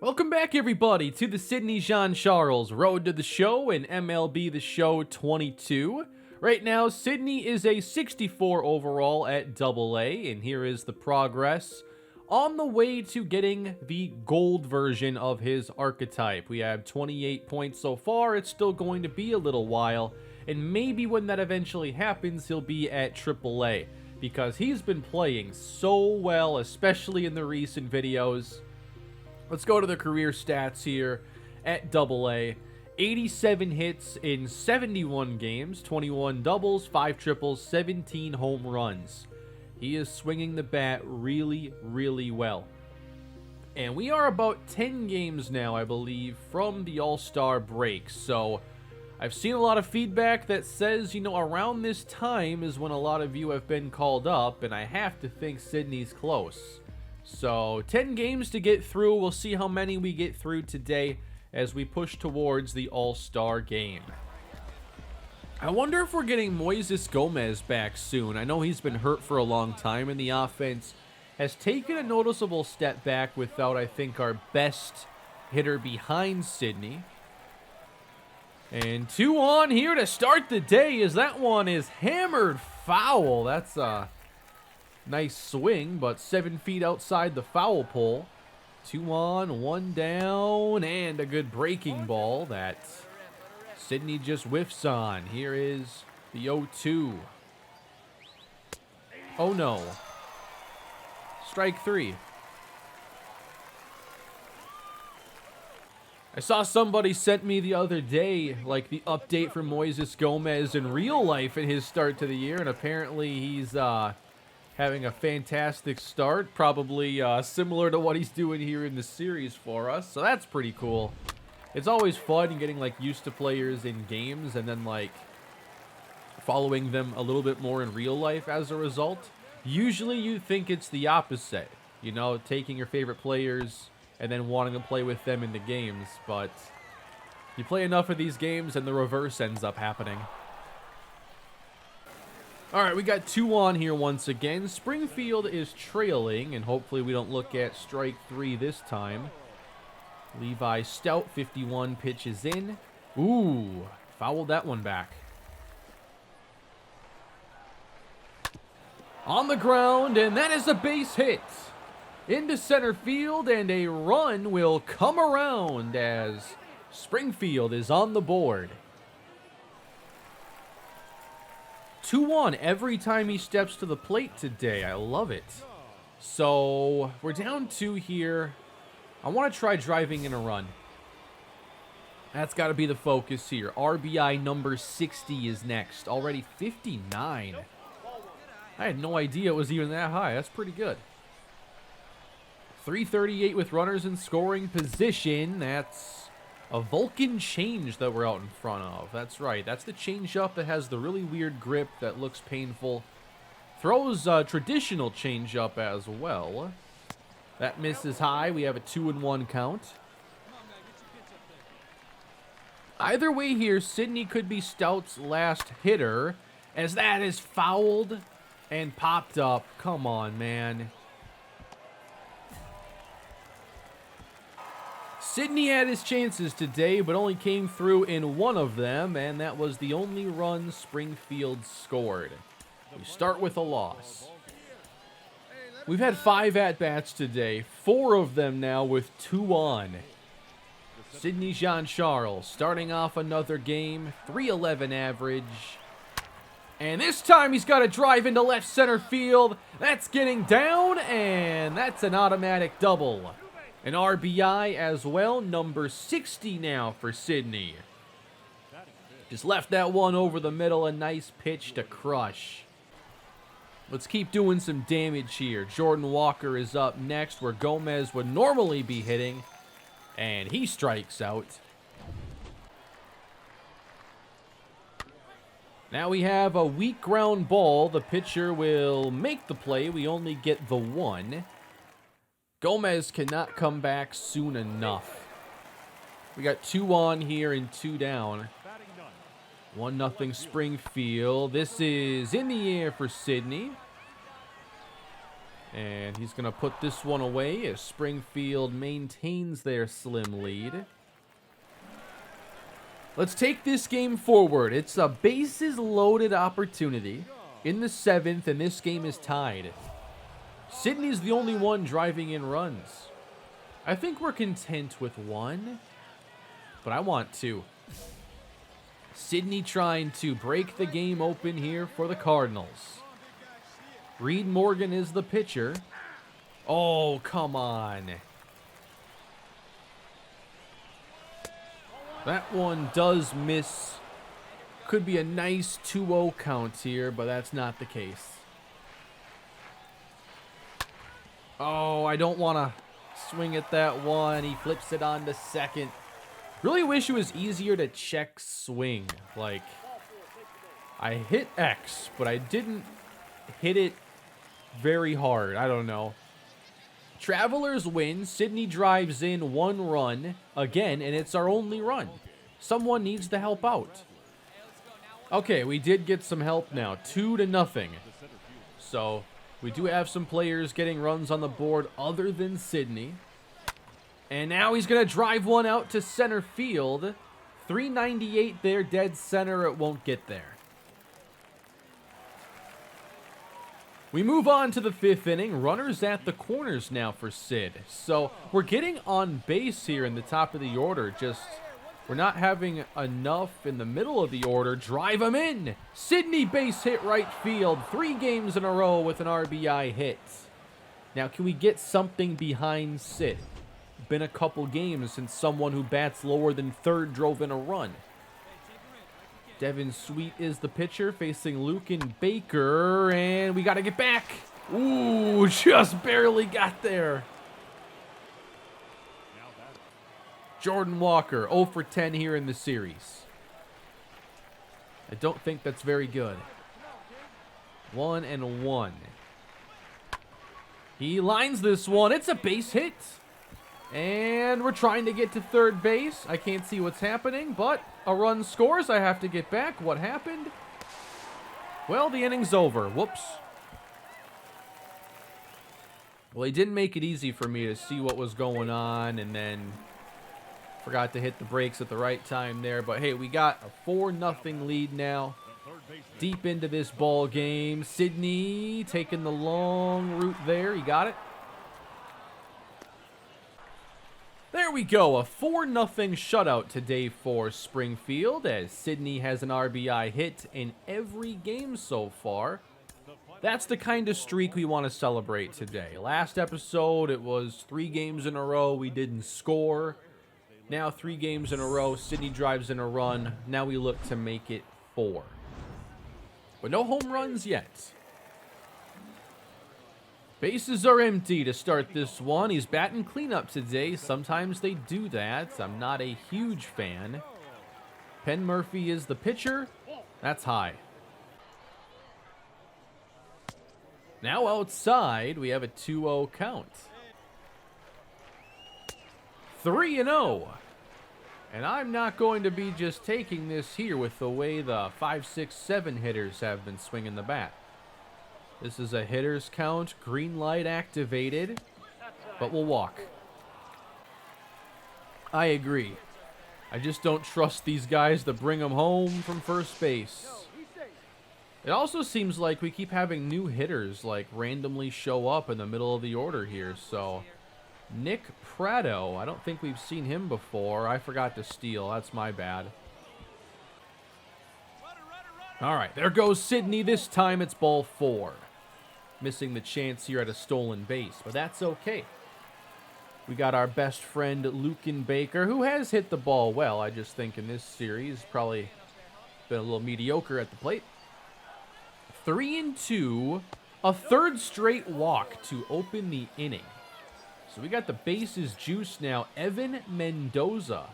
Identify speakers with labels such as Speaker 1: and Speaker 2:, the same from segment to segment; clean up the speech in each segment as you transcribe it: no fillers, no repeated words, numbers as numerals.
Speaker 1: Welcome back, everybody, to the Sidney Jean-Charles Road to the Show in MLB The Show 22. Right now, Sidney is a 64 overall at AA, and here is the progress on the way to getting the gold version of his archetype. We have 28 points so far. It's still going to be a little while, and maybe when that eventually happens, he'll be at AAA, because he's been playing so well, especially in the recent videos. Let's go to the career stats here at AA. 87 hits in 71 games, 21 doubles, 5 triples, 17 home runs. He is swinging the bat really, really well. And we are about 10 games now, I believe, from the All-Star break. So I've seen a lot of feedback that says, around this time is when a lot of you have been called up, and I have to think Sidney's close. So 10 games to get through. We'll see how many we get through today as we push towards the All-Star game. I wonder if we're getting Moises Gomez back soon. I know he's been hurt for a long time, and the offense has taken a noticeable step back without, I think, our best hitter behind Sidney. And 2 on here to start the day, as that one is hammered foul. That's a nice swing, but 7 feet outside the foul pole. 2 on, 1 down, and a good breaking ball that Sidney just whiffs on. Here is the 0-2. Oh no. Strike 3. I saw somebody sent me the other day, like, the update from Moises Gomez in real life in his start to the year, and apparently he's having a fantastic start, probably similar to what he's doing here in the series for us, so that's pretty cool. It's always fun getting, used to players in games and then, following them a little bit more in real life as a result. Usually you think it's the opposite, taking your favorite players and then wanting to play with them in the games, but you play enough of these games and the reverse ends up happening. All right, we got 2 on here once again. Springfield is trailing, and hopefully we don't look at strike 3 this time. Levi Stout, 51, pitches in. Ooh, fouled that one back. On the ground, and that is a base hit. Into center field, and a run will come around as Springfield is on the board. 2 on every time he steps to the plate today. I love it. So we're down 2 here. I want to try driving in a run. That's got to be the focus here. RBI number 60 is next. Already 59. I had no idea it was even that high. That's pretty good. 338 with runners in scoring position. That's a Vulcan change that we're out in front of. That's right. That's the changeup that has the really weird grip that looks painful. Throws a traditional changeup as well. That misses high. We have a 2-1 count. Either way here, Sidney could be Stout's last hitter, as that is fouled and popped up. Come on, man. Sidney had his chances today, but only came through in 1 of them, and that was the only run Springfield scored. We start with a loss. We've had 5 at-bats today, 4 of them now with 2 on. Sidney Jean-Charles starting off another game, 311 average. And this time he's got to drive into left center field. That's getting down, and that's an automatic double. An RBI as well, number 60 now for Sidney. Just left that one over the middle, a nice pitch to crush. Let's keep doing some damage here. Jordan Walker is up next, where Gomez would normally be hitting, and he strikes out. Now we have a weak ground ball. The pitcher will make the play. We only get the 1. Gomez cannot come back soon enough. We got 2 on here and 2 down. 1-0 Springfield. This is in the air for Sidney. And he's going to put this one away as Springfield maintains their slim lead. Let's take this game forward. It's a bases-loaded opportunity in the 7th, and this game is tied. Sydney's the only one driving in runs. I think we're content with 1, but I want 2. Sydney trying to break the game open here for the Cardinals. Reed Morgan is the pitcher. Oh, come on. That one does miss. Could be a nice 2-0 count here, but that's not the case. Oh, I don't want to swing at that one. He flips it on to second. Really wish it was easier to check swing. Like, I hit X, but I didn't hit it very hard. I don't know. Travelers win. Sydney drives in 1 run again, and it's our only run. Someone needs to help out. Okay, we did get some help now. 2-0. So we do have some players getting runs on the board other than Sydney. And now he's going to drive one out to center field. 398 there, dead center. It won't get there. We move on to the 5th inning. Runners at the corners now for Sid. So we're getting on base here in the top of the order. Just we're not having enough in the middle of the order. Drive him in. Sydney base hit right field. 3 games in a row with an RBI hit. Now can we get something behind Sid? Been a couple games since someone who bats lower than 3rd drove in a run. Devin Sweet is the pitcher facing Lucan Baker, and we got to get back. Ooh, just barely got there. Jordan Walker, 0 for 10 here in the series. I don't think that's very good. 1-1. He lines this one. It's a base hit. And we're trying to get to 3rd base. I can't see what's happening, but a run scores. I have to get back. What happened? Well, the inning's over. Whoops. Well, he didn't make it easy for me to see what was going on, and then forgot to hit the brakes at the right time there. But hey, we got a 4-0 lead now. Deep into this ball game. Sydney taking the long route there. He got it. There we go, a 4-0 shutout today for Springfield, as Sydney has an RBI hit in every game so far. That's the kind of streak we want to celebrate today. Last episode, it was 3 games in a row we didn't score. Now 3 games in a row, Sydney drives in a run. Now we look to make it 4. But no home runs yet. Bases are empty to start this one. He's batting cleanup today. Sometimes they do that. I'm not a huge fan. Penn Murphy is the pitcher. That's high. Now outside, we have a 2-0 count. 3-0. And I'm not going to be just taking this here with the way the 5, 6, 7 hitters have been swinging the bat. This is a hitter's count, green light activated, but we'll walk. I agree. I just don't trust these guys to bring them home from first base. It also seems like we keep having new hitters like randomly show up in the middle of the order here. So Nick Prado, I don't think we've seen him before. I forgot to steal. That's my bad. All right, there goes Sydney. This time it's ball 4. Missing the chance here at a stolen base, but that's okay. We got our best friend Lucan Baker, who has hit the ball well. I just think in this series probably been a little mediocre at the plate. 3-2, a 3rd straight walk to open the inning. So we got the bases juice now. Evan Mendoza.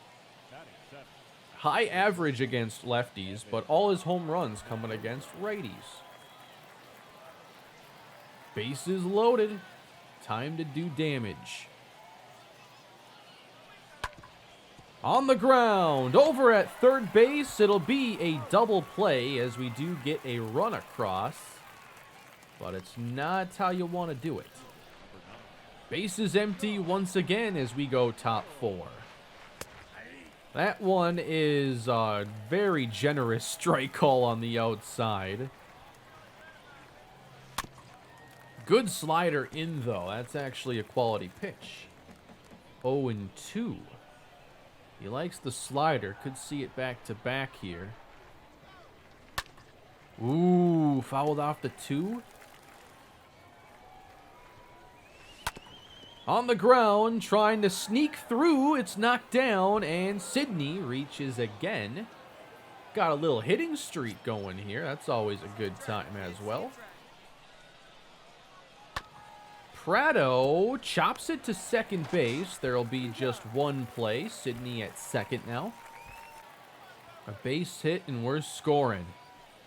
Speaker 1: High average against lefties, but all his home runs coming against righties. Bases loaded. Time to do damage. On the ground, over at 3rd base, it'll be a double play as we do get a run across. but it's not how you want to do it. Base is empty once again as we go top 4. That one is a very generous strike call on the outside. Good slider in, though. That's actually a quality pitch. 0-2. He likes the slider. Could see it back to back here. Ooh, fouled off the 2. On the ground, trying to sneak through. It's knocked down, and Sydney reaches again. Got a little hitting streak going here. That's always a good time as well. Prado chops it to second base. There'll be just one play. Sydney at second now. A base hit, and we're scoring.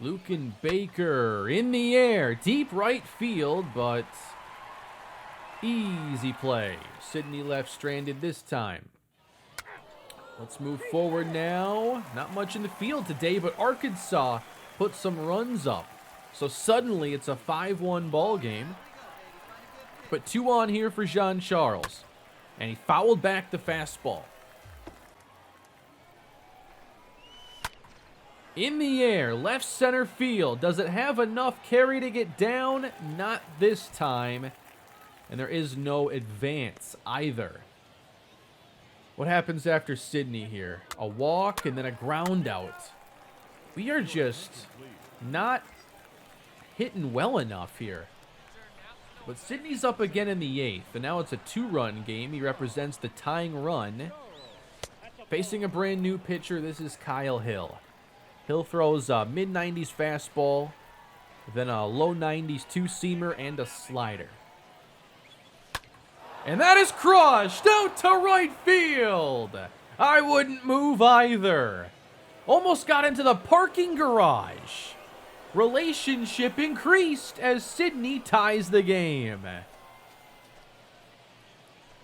Speaker 1: Lucan Baker in the air. Deep right field, but easy play. Sydney left stranded this time. Let's move forward now. Not much in the field today, but Arkansas put some runs up. So suddenly it's a 5-1 ball game. But 2 on here for Jean Charles. And he fouled back the fastball. In the air, left center field. Does it have enough carry to get down? Not this time. And there is no advance either. What happens after Sydney here? A walk and then a ground out. We are just not hitting well enough here. But Sydney's up again in the 8th, and now it's a 2-run game. He represents the tying run. Facing a brand new pitcher, this is Kyle Hill. Hill throws a mid-90s fastball, then a low-90s two-seamer, and a slider. And that is crushed out to right field. I wouldn't move either. Almost got into the parking garage. Relationship increased as Sydney ties the game.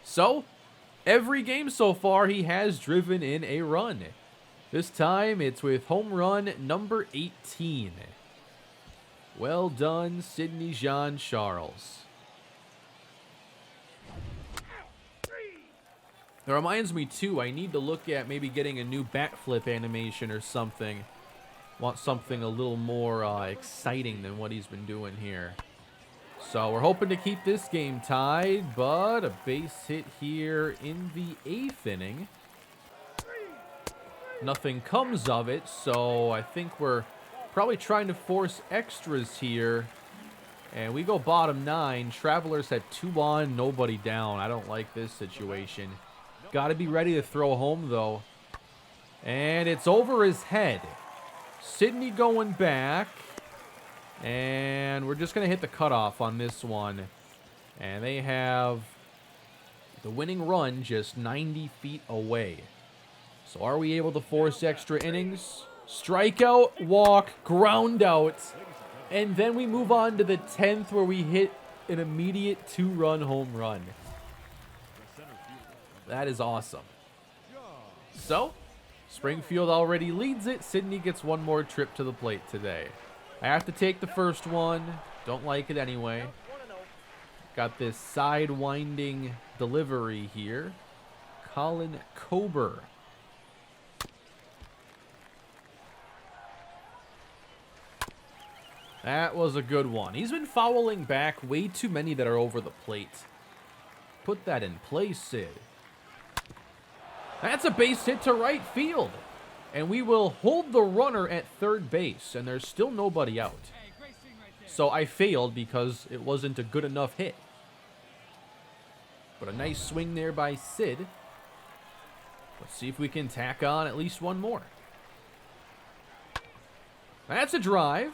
Speaker 1: So, every game so far, he has driven in a run. This time, it's with home run number 18. Well done, Sydney Jean Charles. It reminds me, too, I need to look at maybe getting a new bat flip animation or something. Want something a little more exciting than what he's been doing here. So we're hoping to keep this game tied, but a base hit here in the 8th inning. Nothing comes of it, so I think we're probably trying to force extras here. And we go bottom 9. Travelers had 2 on, nobody down. I don't like this situation. Got to be ready to throw home, though. And it's over his head. Sydney going back. And we're just going to hit the cutoff on this one. And they have the winning run just 90 feet away. So are we able to force extra innings? Strikeout, walk, ground out. And then we move on to the 10th where we hit an immediate 2-run home run. That is awesome. So, Springfield already leads it. Sydney gets one more trip to the plate today. I have to take the first one. Don't like it anyway. Got this side-winding delivery here. Colin Kober. That was a good one. He's been fouling back way too many that are over the plate. Put that in place, Sid. That's a base hit to right field. And we will hold the runner at third base, and there's still nobody out. So I failed because it wasn't a good enough hit. But a nice swing there by Sid. Let's see if we can tack on at least one more. That's a drive.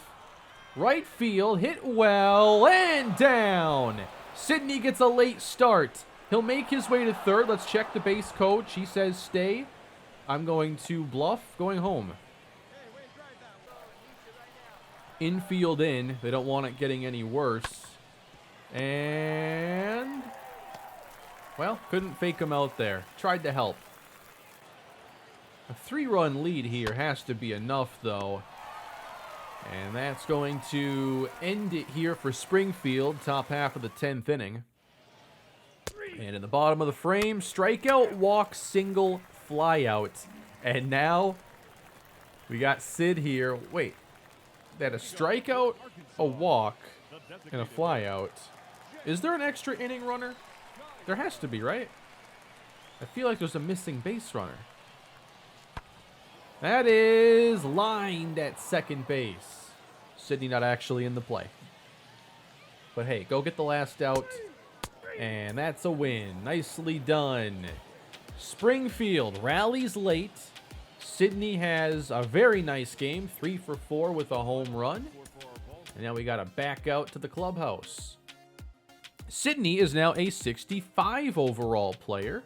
Speaker 1: Right field, hit well, and down. Sydney gets a late start. He'll make his way to third. Let's check the base coach. He says stay. I'm going to bluff, going home. Infield in. They don't want it getting any worse. And, well, couldn't fake him out there. Tried to help. A 3-run lead here has to be enough, though. And that's going to end it here for Springfield, top half of the 10th inning. And in the bottom of the frame, strikeout, walk, single, flyout. And now we got Sid here. Wait, that a strikeout, a walk, and a flyout. Is there an extra inning runner? There has to be, right? I feel like there's a missing base runner. That is lined at second base. Sidney not actually in the play. But hey, go get the last out. And that's a win. Nicely done. Springfield rallies late. Sidney has a very nice game. 3 for 4 with a home run. And now we got to back out to the clubhouse. Sidney is now a 65 overall player.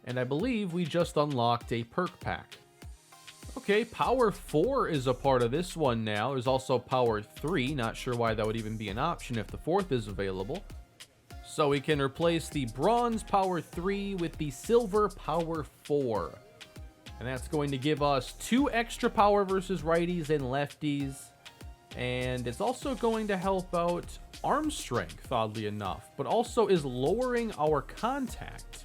Speaker 1: And I believe we just unlocked a perk pack. Okay, Power 4 is a part of this one now. There's also Power 3. Not sure why that would even be an option if the 4th is available. So we can replace the Bronze Power 3 with the Silver Power 4. And that's going to give us 2 extra power versus righties and lefties. And it's also going to help out arm strength, oddly enough. But also is lowering our contact.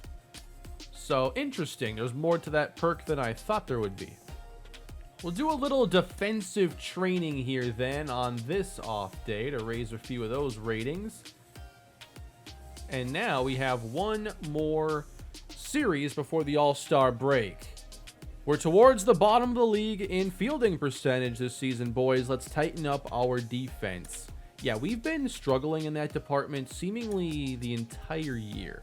Speaker 1: So interesting. There's more to that perk than I thought there would be. We'll do a little defensive training here then on this off day to raise a few of those ratings. And now we have one more series before the All-Star break. We're towards the bottom of the league in fielding percentage this season, boys. Let's tighten up our defense. Yeah, we've been struggling in that department seemingly the entire year.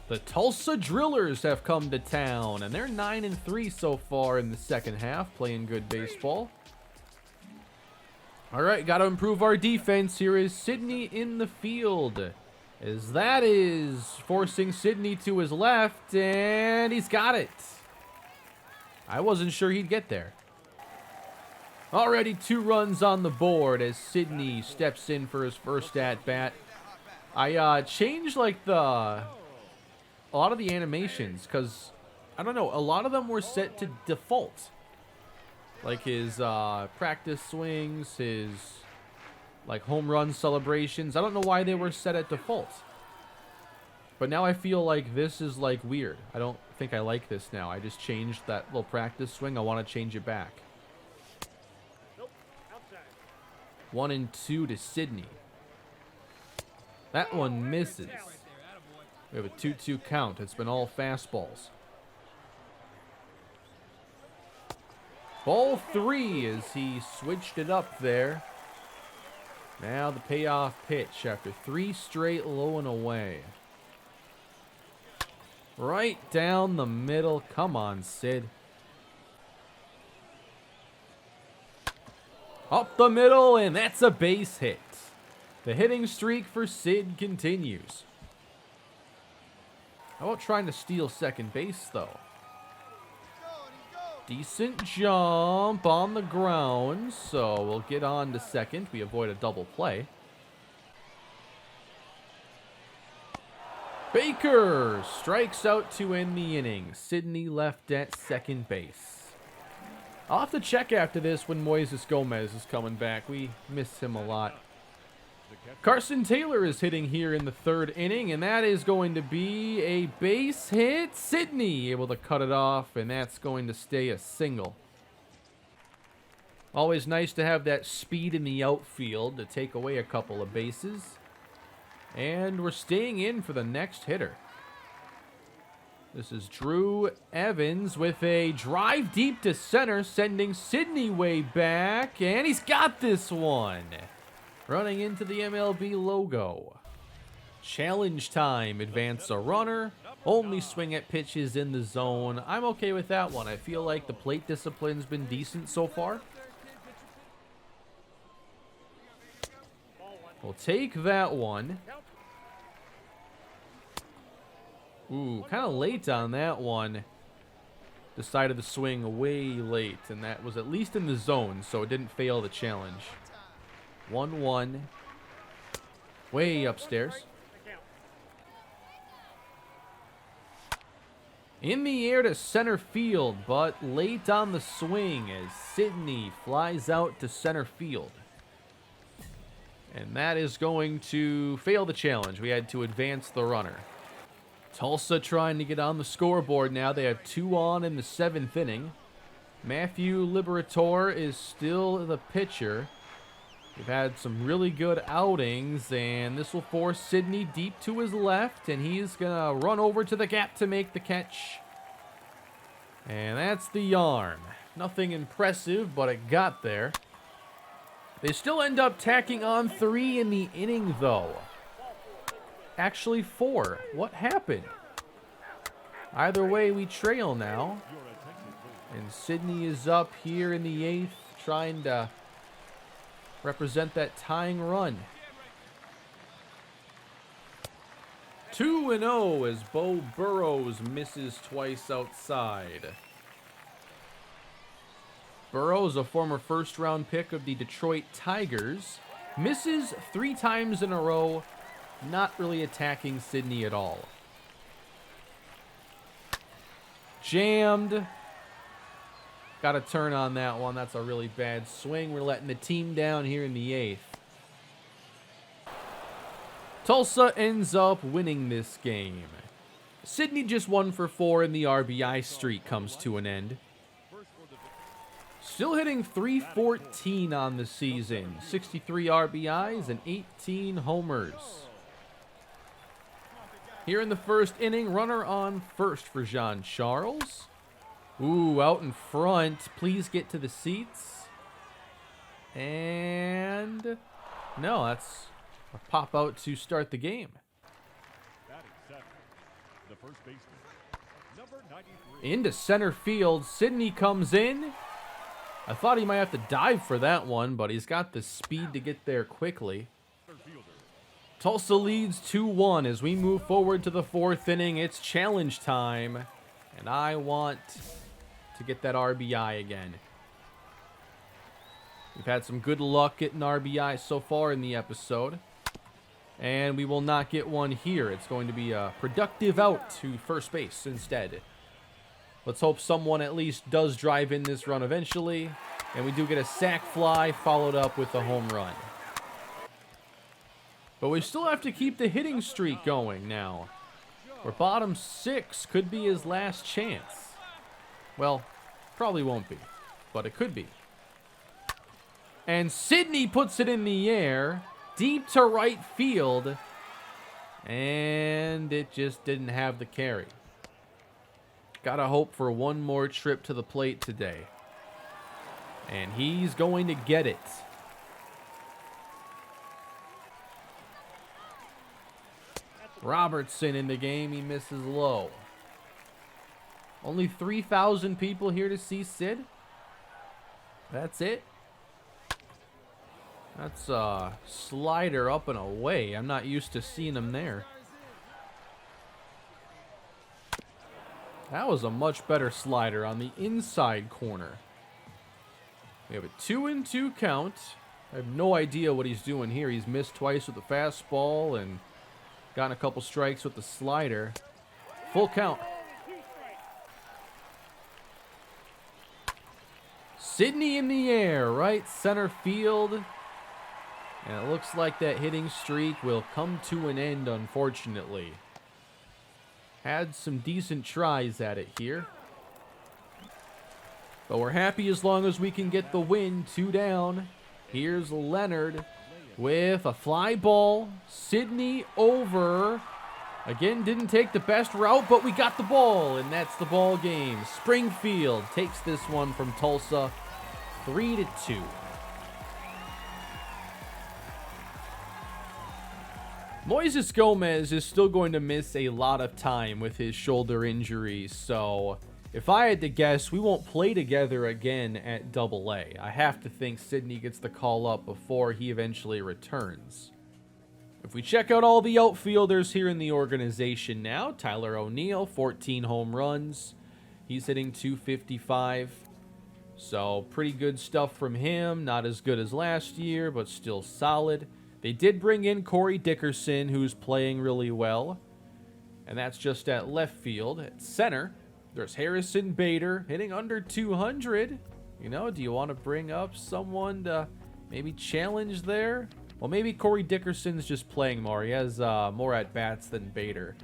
Speaker 1: The Tulsa Drillers have come to town, and they're 9-3 so far in the second half, playing good baseball. All right, got to improve our defense. Here is Sidney in the field, as that is forcing Sidney to his left, and he's got it. I wasn't sure he'd get there. Already 2 runs on the board as Sidney steps in for his first at-bat. I changed like a lot of the animations, because, I don't know, a lot of them were set to default. Like his practice swings, his like home run celebrations. I don't know why they were set at default. But now I feel like this is like weird. I don't think I like this now. I just changed that little practice swing. I want to change it back. 1-2 to Sidney. That one misses. We have a 2-2 count. It's been all fastballs. Ball 3 as he switched it up there. Now the payoff pitch after 3 straight low and away. Right down the middle. Come on, Sid. Up the middle, and that's a base hit. The hitting streak for Sid continues. How about trying to steal second base, though? Decent jump on the ground, so we'll get on to second. We avoid a double play. Baker strikes out to end the inning. Sidney left at second base. I'll have to check after this when Moises Gomez is coming back. We miss him a lot. Carson Taylor is hitting here in the 3rd inning, and that is going to be a base hit. Sidney able to cut it off, and that's going to stay a single. Always nice to have that speed in the outfield to take away a couple of bases. And we're staying in for the next hitter. This is Drew Evans with a drive deep to center, sending Sidney way back, and he's got this one. Running into the MLB logo. Challenge time. Advance a runner. Only swing at pitches in the zone. I'm okay with that one. I feel like the plate discipline's been decent so far. We'll take that one. Ooh, kind of late on that one. Decided to swing way late, and that was at least in the zone, so it didn't fail the challenge. 1-1. Way upstairs. In the air to center field, but late on the swing as Sidney flies out to center field. And that is going to fail the challenge. We had to advance the runner. Tulsa trying to get on the scoreboard now. They have 2 on in the 7th inning. Matthew Liberator is still the pitcher. We've had some really good outings, and this will force Sidney deep to his left, and he's going to run over to the gap to make the catch. And that's the yarn. Nothing impressive, but it got there. They still end up tacking on 3 in the inning, though. Actually, 4. What happened? Either way, we trail now. And Sidney is up here in the 8th, trying to represent that tying run. 2-0 as Bo Burrows misses twice outside. Burrows, a former first-round pick of the Detroit Tigers, misses 3 times in a row, not really attacking Sidney at all. Jammed. Got a turn on that one. That's a really bad swing. We're letting the team down here in the 8th. Tulsa ends up winning this game. Sidney just 1 for 4 and the RBI streak comes to an end. Still hitting .314 on the season. 63 RBIs and 18 homers. Here in the 1st inning, runner on first for Jean Charles. Ooh, out in front. Please get to the seats. And no, that's a pop out to start the game. Into center field, Sidney comes in. I thought he might have to dive for that one, but he's got the speed to get there quickly. Tulsa leads 2-1 as we move forward to the 4th inning. It's challenge time, and I want to get that RBI again. We've had some good luck getting RBI so far in the episode, and we will not get one here. It's going to be a productive out to first base instead. Let's hope someone at least does drive in this run eventually. And we do get a sac fly followed up with a home run. But we still have to keep the hitting streak going now. We're bottom 6. Could be his last chance. Well, probably won't be, but it could be. And Sidney puts it in the air, deep to right field. And it just didn't have the carry. Gotta hope for one more trip to the plate today. And he's going to get it. Robertson in the game. He misses low. Only 3,000 people here to see Sid. That's it. That's a slider up and away. I'm not used to seeing him there. That was a much better slider on the inside corner. We have a 2-2 count. I have no idea what he's doing here. He's missed twice with the fastball and gotten a couple strikes with the slider. Full count. Sidney in the air, right center field. And it looks like that hitting streak will come to an end, unfortunately. Had some decent tries at it here. But we're happy as long as we can get the win. 2 down. Here's Leonard with a fly ball. Sidney over. Again, didn't take the best route, but we got the ball, and that's the ball game. Springfield takes this one from Tulsa 3-2. Moises Gomez is still going to miss a lot of time with his shoulder injury, so if I had to guess, we won't play together again at AA. I have to think Sidney gets the call up before he eventually returns. If we check out all the outfielders here in the organization now, Tyler O'Neill, 14 home runs. He's hitting .255. So pretty good stuff from him. Not as good as last year, but still solid. They did bring in Corey Dickerson, who's playing really well. And that's just at left field. At center, There's Harrison Bader hitting under 200. You know, do you want to bring up someone to maybe challenge there? Well, maybe Corey Dickerson's just playing more. He has more at-bats than Bader.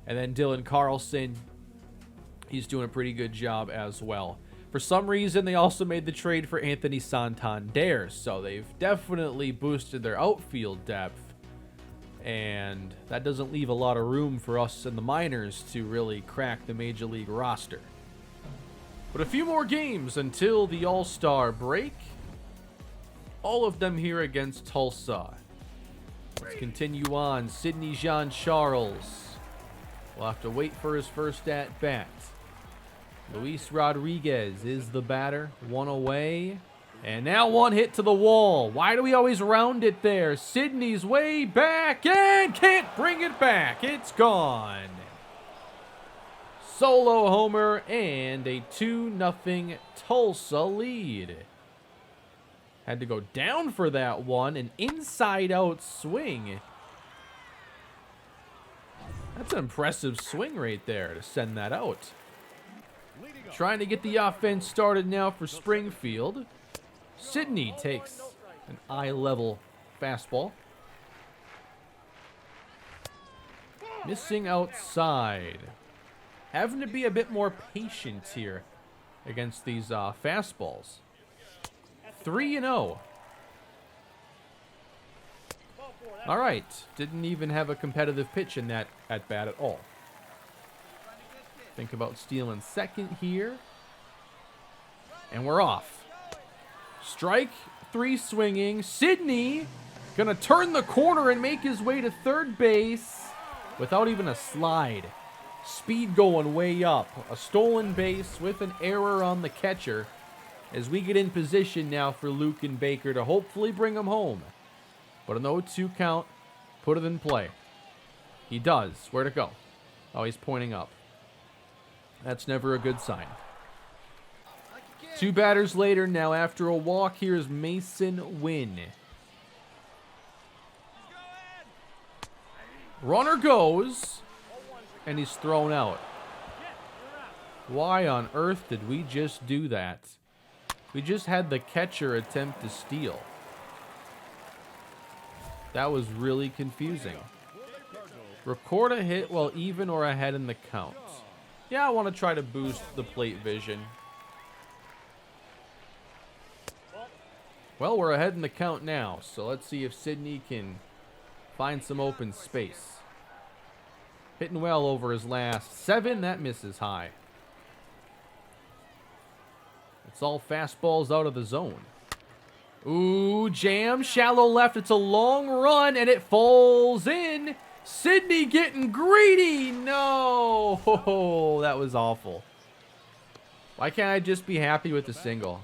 Speaker 1: And then Dylan Carlson, he's doing a pretty good job as well. For some reason, they also made the trade for Anthony Santander, so they've definitely boosted their outfield depth. And that doesn't leave a lot of room for us in the minors to really crack the Major League roster. But a few more games until the All-Star break. All of them here against Tulsa. Let's continue on. Sidney Jean-Charles will have to wait for his first at-bat. Luis Rodriguez is the batter. One away. And now one hit to the wall. Why do we always round it there? Sidney's way back and can't bring it back. It's gone. Solo homer and a 2-0 Tulsa lead. Had to go down for that one. An inside-out swing. That's an impressive swing right there to send that out. Trying to get the offense started now for Springfield. Sidney takes an eye-level fastball. Missing outside. Having to be a bit more patient here against these fastballs. 3-0. All right. Didn't even have a competitive pitch in that at-bat at all. Think about stealing second here. And we're off. Strike 3 swinging. Sidney gonna turn the corner and make his way to third base without even a slide. Speed going way up. A stolen base with an error on the catcher as we get in position now for Luke and Baker to hopefully bring him home. But an 0-2 count, put it in play. He does. Where to go? Oh, he's pointing up. That's never a good sign. 2 batters later now after a walk. Here's Mason Wynn. Runner goes, and he's thrown out. Why on earth did we just do that? We just had the catcher attempt to steal. That was really confusing. Record a hit while even or ahead in the count. Yeah, I want to try to boost the plate vision. Well, we're ahead in the count now, so let's see if Sidney can find some open space. Hitting well over his last 7. That misses high. It's all fastballs out of the zone. Ooh, jam, shallow left. It's a long run, and it falls in. Sidney getting greedy. No, oh, that was awful. Why can't I just be happy with the single?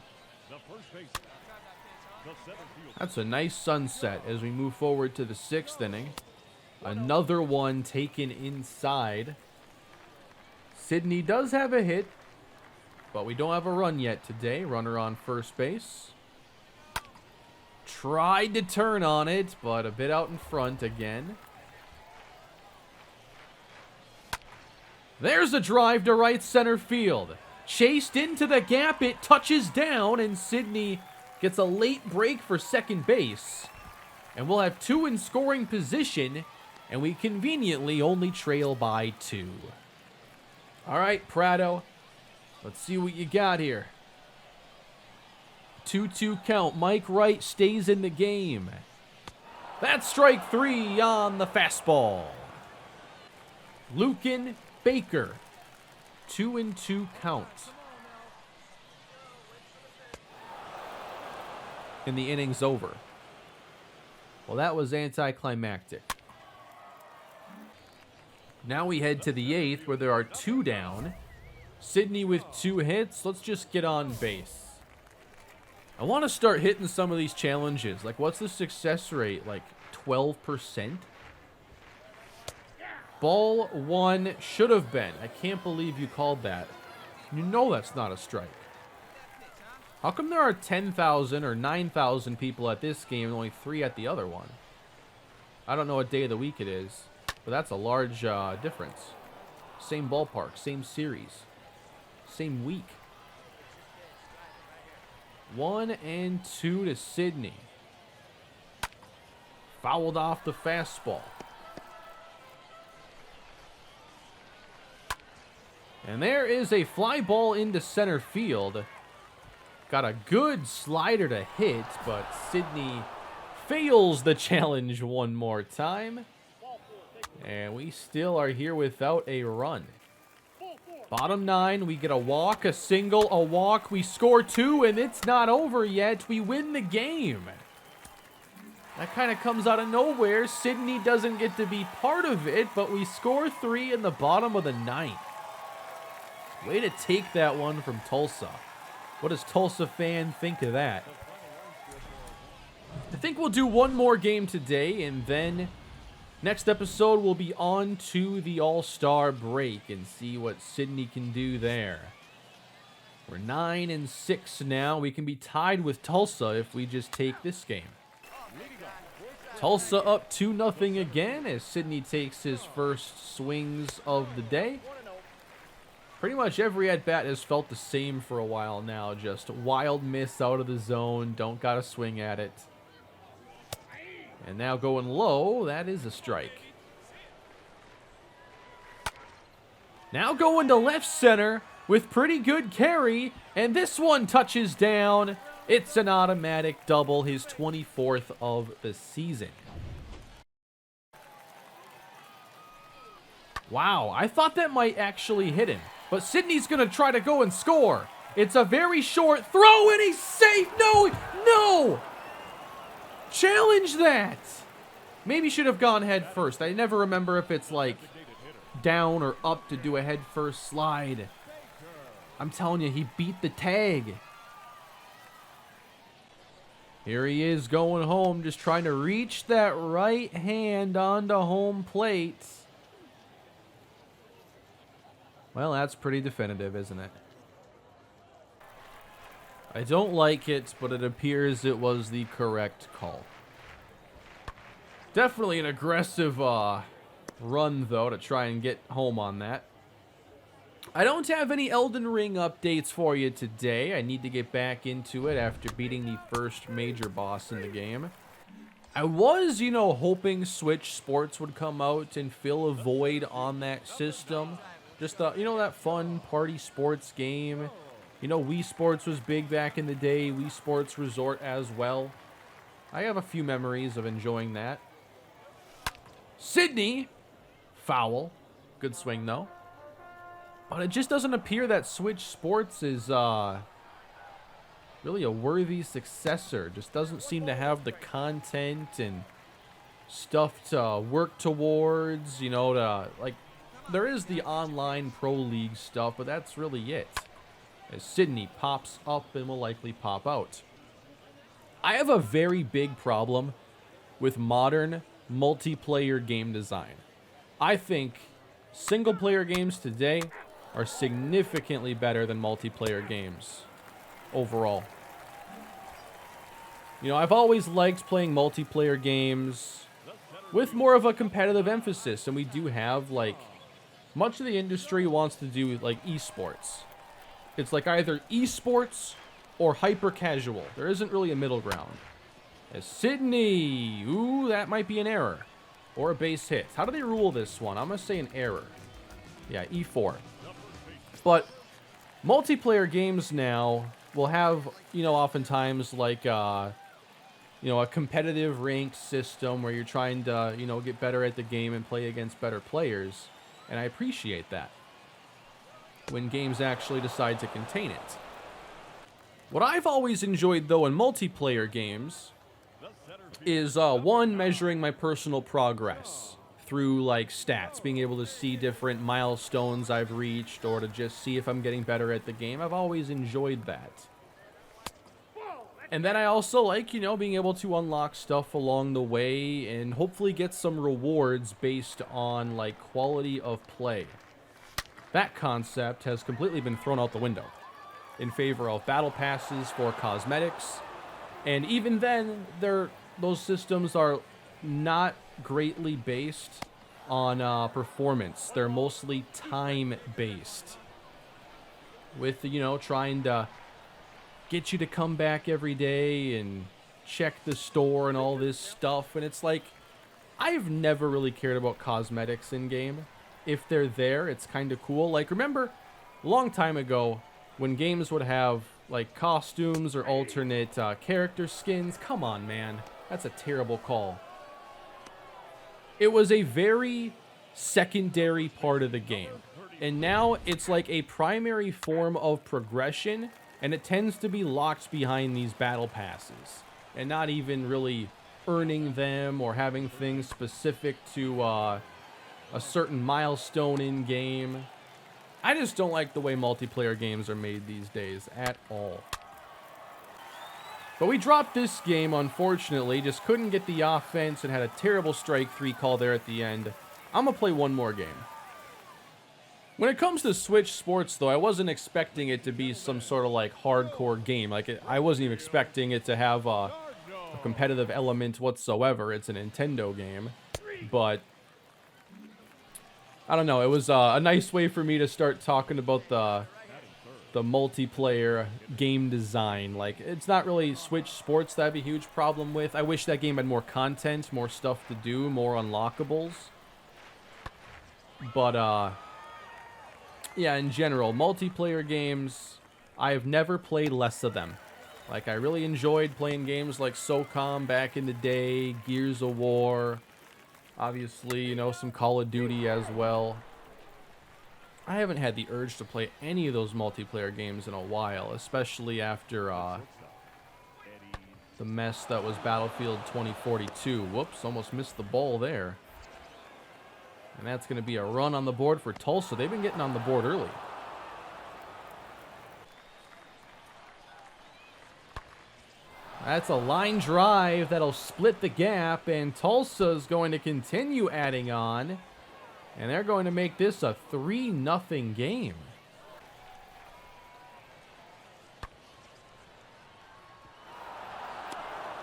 Speaker 1: That's a nice sunset as we move forward to the 6th inning. Another one taken inside. Sidney does have a hit, but we don't have a run yet today. Runner on first base. Tried to turn on it, but a bit out in front again. There's a drive to right center field. Chased into the gap, it touches down, and Sidney gets a late break for second base. And we'll have 2 in scoring position, and we conveniently only trail by 2. All right, Prado, let's see what you got here. 2-2 count. Mike Wright stays in the game. That's strike 3 on the fastball. Lucan Baker, 2-2 count. And the inning's over. Well, that was anticlimactic. Now we head to the 8th where there are 2 down. Sidney with 2 hits. Let's just get on base. I want to start hitting some of these challenges. Like, what's the success rate? Like 12%? Ball 1 should have been. I can't believe you called that. You know that's not a strike. How come there are 10,000 or 9,000 people at this game and only 3 at the other one? I don't know what day of the week it is, but that's a large difference. Same ballpark, same series. same week. 1-2 to Sydney. Fouled off the fastball. And there is a fly ball into center field. Got a good slider to hit, but Sydney fails the challenge one more time. And we still are here without a run. Bottom 9, we get a walk, a single, a walk. We score 2, and it's not over yet. We win the game. That kind of comes out of nowhere. Sydney doesn't get to be part of it, but we score 3 in the bottom of the 9th. Way to take that one from Tulsa. What does Tulsa fan think of that? I think we'll do one more game today, and then next episode we'll be on to the All-Star break and see what Sydney can do there. We're 9-6 now. We can be tied with Tulsa if we just take this game. Tulsa up 2-0 again as Sydney takes his first swings of the day. Pretty much every at-bat has felt the same for a while now. Just wild miss out of the zone. Don't gotta swing at it. And now going low. That is a strike. Now going to left center with pretty good carry. And this one touches down. It's an automatic double. His 24th of the season. Wow, I thought that might actually hit him. But Sydney's going to try to go and score. It's a very short throw, and he's safe. No, no. Challenge that. Maybe should have gone head first. I never remember if it's like down or up to do a head first slide. I'm telling you, he beat the tag. Here he is going home, just trying to reach that right hand onto home plate. Well, that's pretty definitive, isn't it? I don't like it, but it appears it was the correct call. Definitely an aggressive run, though, to try and get home on that. I don't have any Elden Ring updates for you today. I need to get back into it after beating the first major boss in the game. I was, hoping Switch Sports would come out and fill a void on that system. Just, that fun party sports game. Wii Sports was big back in the day. Wii Sports Resort as well. I have a few memories of enjoying that. Sydney. Foul. Good swing, though. But it just doesn't appear that Switch Sports is really a worthy successor. Just doesn't seem to have the content and stuff to work towards, there is the online Pro League stuff, but that's really it. As Sydney pops up and will likely pop out. I have a very big problem with modern multiplayer game design. I think single-player games today are significantly better than multiplayer games overall. I've always liked playing multiplayer games with more of a competitive emphasis, and we do have, much of the industry wants to do, esports. It's either esports or hyper-casual. There isn't really a middle ground. As Sydney, ooh, that might be an error. Or a base hit. How do they rule this one? I'm going to say an error. Yeah, E4. But multiplayer games now will have, oftentimes a competitive ranked system where you're trying to, get better at the game and play against better players. And I appreciate that when games actually decide to contain it. What I've always enjoyed, though, in multiplayer games is, one, measuring my personal progress through, stats, being able to see different milestones I've reached or to just see if I'm getting better at the game. I've always enjoyed that. And then I also like, being able to unlock stuff along the way and hopefully get some rewards based on, quality of play. That concept has completely been thrown out the window in favor of battle passes for cosmetics. And even then, those systems are not greatly based on performance. They're mostly time-based. with, you know, trying to get you to come back every day and check the store and all this stuff. And it's like, I've never really cared about cosmetics in game. If they're there, it's kind of cool. Like, remember a long time ago when games would have like costumes or alternate character skins? Come on, man. That's a terrible call. It was a very secondary part of the game. And now it's like a primary form of progression, and it tends to be locked behind these battle passes and not even really earning them or having things specific to a certain milestone in game. I just don't like the way multiplayer games are made these days at all. But we dropped this game, unfortunately. Just couldn't get the offense and had a terrible strike 3 call there at the end. I'm going to play one more game. When it comes to Switch Sports, though, I wasn't expecting it to be some sort of, like, hardcore game. Like, I wasn't even expecting it to have a competitive element whatsoever. It's a Nintendo game. But I don't know. It was a nice way for me to start talking about the multiplayer game design. Like, it's not really Switch Sports that I have a huge problem with. I wish that game had more content, more stuff to do, more unlockables. But, yeah, in general, multiplayer games, I've never played less of them. Like, I really enjoyed playing games like SOCOM back in the day, Gears of War, obviously, you know, some Call of Duty as well. I haven't had the urge to play any of those multiplayer games in a while, especially after the mess that was Battlefield 2042. Whoops, almost missed the ball there. And that's going to be a run on the board for Tulsa. They've been getting on the board early. That's a line drive that'll split the gap, and Tulsa's going to continue adding on. And they're going to make this a 3-0 game.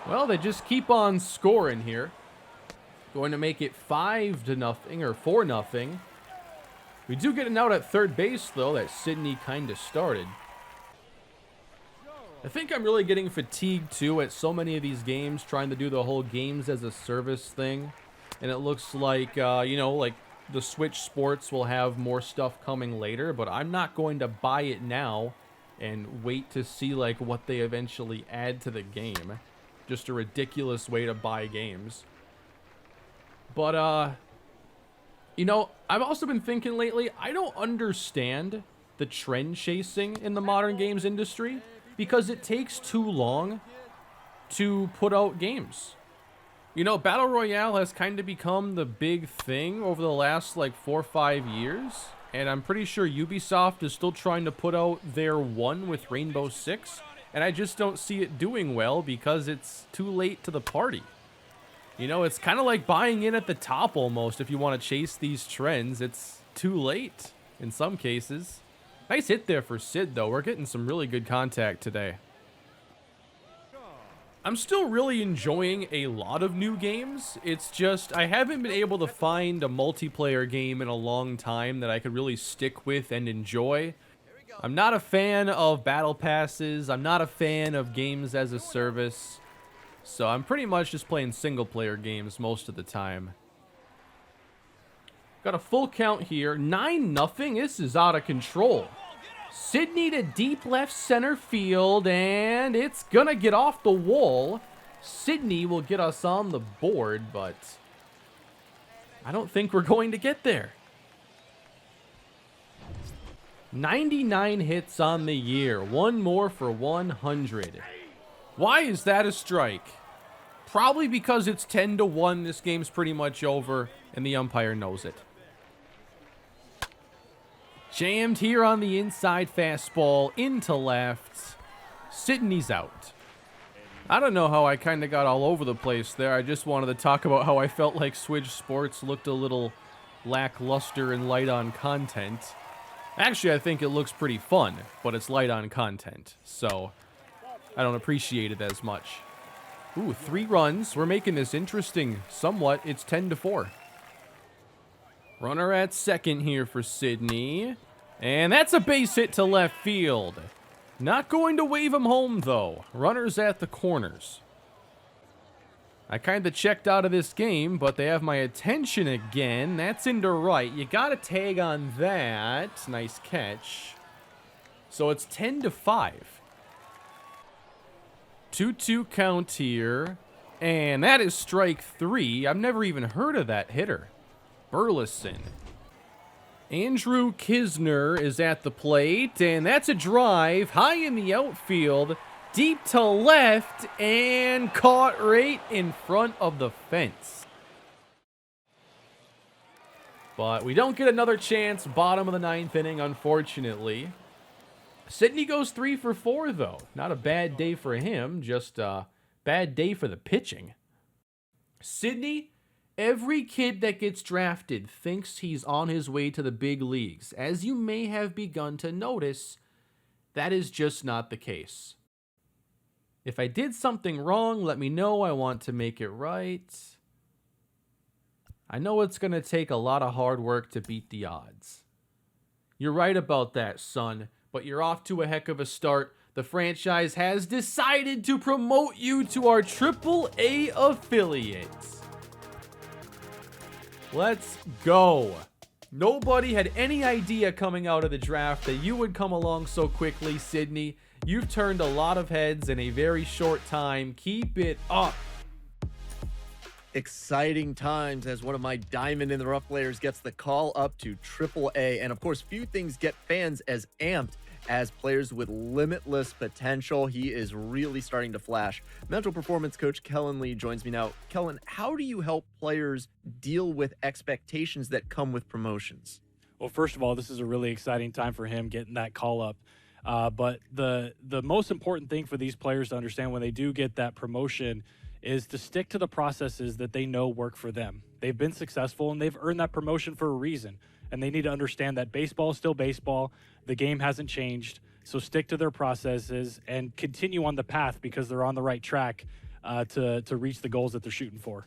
Speaker 1: Well, they just keep on scoring here. Going to make it 5-0 or 4-0. We do get an out at third base, though, that Sydney kind of started. I think I'm really getting fatigued, too, at so many of these games, trying to do the whole games as a service thing. And it looks like, you know, like the Switch Sports will have more stuff coming later, but I'm not going to buy it now and wait to see, like, what they eventually add to the game. Just a ridiculous way to buy games. But, you know, I've also been thinking lately, I don't understand the trend chasing in the modern games industry because it takes too long to put out games. You know, Battle Royale has kind of become the big thing over the last, like, 4 or 5 years. And I'm pretty sure Ubisoft is still trying to put out their one with Rainbow Six. And I just don't see it doing well because it's too late to the party. You know, it's kind of like buying in at the top almost if you want to chase these trends. It's too late in some cases. Nice hit there for Sid, though. We're getting some really good contact today. I'm still really enjoying a lot of new games. It's just I haven't been able to find a multiplayer game in a long time that I could really stick with and enjoy. I'm not a fan of battle passes. I'm not a fan of games as a service. So I'm pretty much just playing single-player games most of the time. Got a full count here. 9-0. This is out of control. Sydney to deep left center field, and it's gonna get off the wall. Sydney will get us on the board, but I don't think we're going to get there. 99 hits on the year. One more for 100. Why is that a strike? Probably because it's 10-1. This game's pretty much over, and the umpire knows it. Jammed here on the inside fastball into left. Sydney's out. I don't know how I kind of got all over the place there. I just wanted to talk about how I felt like Switch Sports looked a little lackluster and light on content. Actually, I think it looks pretty fun, but it's light on content, so I don't appreciate it as much. Ooh, 3 runs. We're making this interesting somewhat. It's 10-4. Runner at second here for Sydney. And that's a base hit to left field. Not going to wave him home, though. Runners at the corners. I kind of checked out of this game, but they have my attention again. That's into right. You got to tag on that. Nice catch. So it's 10-5. 2-2 count here. And that is strike 3. I've never even heard of that hitter. Burleson. Andrew Kisner is at the plate, and that's a drive high in the outfield, deep to left, and caught right in front of the fence. But we don't get another chance, bottom of the 9th inning, unfortunately. Sidney goes 3 for 4, though. Not a bad day for him, just a bad day for the pitching. Sidney, every kid that gets drafted thinks he's on his way to the big leagues. As you may have begun to notice, that is just not the case. If I did something wrong, let me know. I want to make it right. I know it's going to take a lot of hard work to beat the odds. You're right about that, son, but you're off to a heck of a start. The franchise has decided to promote you to our AAA affiliates. Let's go. Nobody had any idea coming out of the draft that you would come along so quickly, Sidney. You've turned a lot of heads in a very short time. Keep it up.
Speaker 2: Exciting times as one of my diamond in the rough players gets the call up to AAA. And of course, few things get fans as amped as players with limitless potential. He is really starting to flash. Mental performance coach Kellen Lee joins me now. Kellen, how do you help players deal with expectations that come with promotions?
Speaker 3: Well, first of all, this is a really exciting time for him getting that call up. But the most important thing for these players to understand when they do get that promotion is to stick to the processes that they know work for them. They've been successful and they've earned that promotion for a reason. And they need to understand that baseball is still baseball. The game hasn't changed. So stick to their processes and continue on the path because they're on the right track to reach the goals that they're shooting for.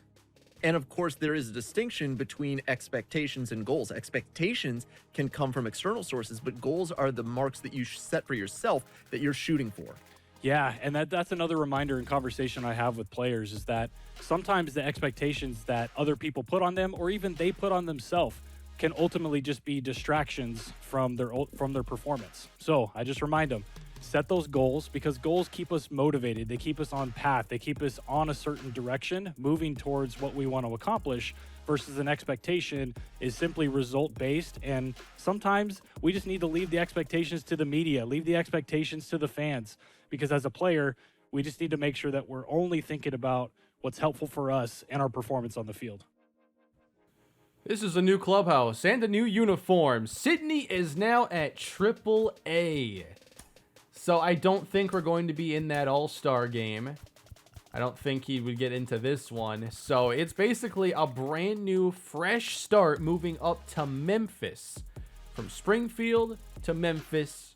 Speaker 2: And of course, there is a distinction between expectations and goals. Expectations can come from external sources, but goals are the marks that you set for yourself that you're shooting for.
Speaker 3: Yeah, and that's another reminder and conversation I have with players is that sometimes the expectations that other people put on them or even they put on themselves can ultimately just be distractions from their performance. So I just remind them, set those goals because goals keep us motivated. They keep us on path. They keep us on a certain direction, moving towards what we want to accomplish versus an expectation is simply result-based. And sometimes we just need to leave the expectations to the media, leave the expectations to the fans, because as a player, we just need to make sure that we're only thinking about what's helpful for us and our performance on the field.
Speaker 1: This is a new clubhouse and a new uniform. Sidney is now at AAA. So I don't think we're going to be in that All-Star game. I don't think he would get into this one. So it's basically a brand new, fresh start moving up to Memphis. From Springfield to Memphis.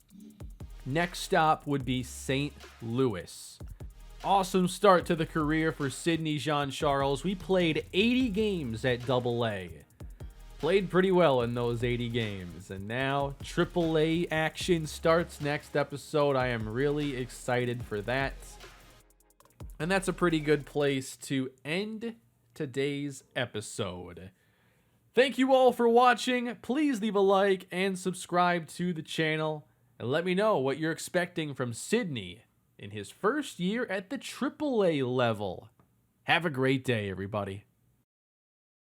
Speaker 1: Next stop would be St. Louis. Awesome start to the career for Sidney Jean-Charles. We played 80 games at AA. Played pretty well in those 80 games. And now AAA action starts next episode. I am really excited for that. And that's a pretty good place to end today's episode. Thank you all for watching. Please leave a like and subscribe to the channel. And let me know what you're expecting from Sidney in his first year at the AAA level. Have a great day, everybody.